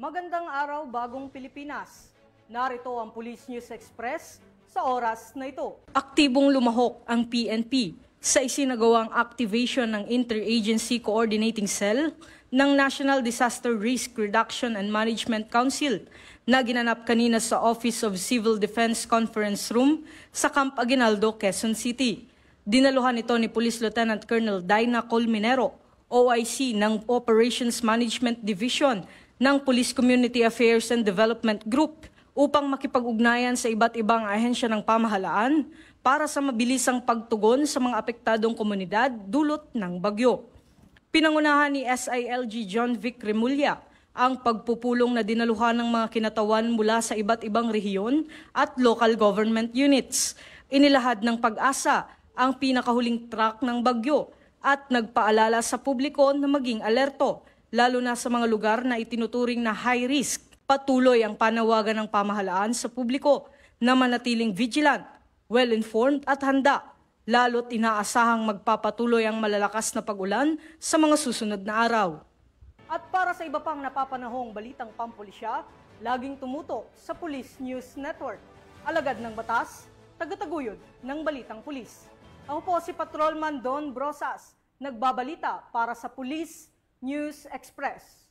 Magandang araw, bagong Pilipinas. Narito ang Police News Express sa oras na ito. Aktibong lumahok ang PNP sa isinagawang activation ng Interagency Coordinating Cell ng National Disaster Risk Reduction and Management Council na ginanap kanina sa Office of Civil Defense Conference Room sa Camp Aguinaldo, Quezon City. Dinaluhan ito ni Police Lieutenant Colonel Daina Colmenero, OIC ng Operations Management Division ng Police Community Affairs and Development Group upang makipag-ugnayan sa iba't ibang ahensya ng pamahalaan para sa mabilisang pagtugon sa mga apektadong komunidad dulot ng bagyo. Pinangunahan ni SILG John Vic Remulla ang pagpupulong na dinaluhan ng mga kinatawan mula sa iba't ibang rehiyon at local government units. Inilahad ng Pag-asa ang pinakahuling track ng bagyo at nagpaalala sa publiko na maging alerto, lalo na sa mga lugar na itinuturing na high risk. Patuloy ang panawagan ng pamahalaan sa publiko na manatiling vigilant, well-informed at handa, lalo't inaasahang magpapatuloy ang malalakas na pag-ulan sa mga susunod na araw. At para sa iba pang napapanahong balitang pampulisya, laging tumutok sa Police News Network. Alagad ng batas, tagataguyod ng balitang pulis. Ako po si Patrolman Don Brosas, nagbabalita para sa Police News Express.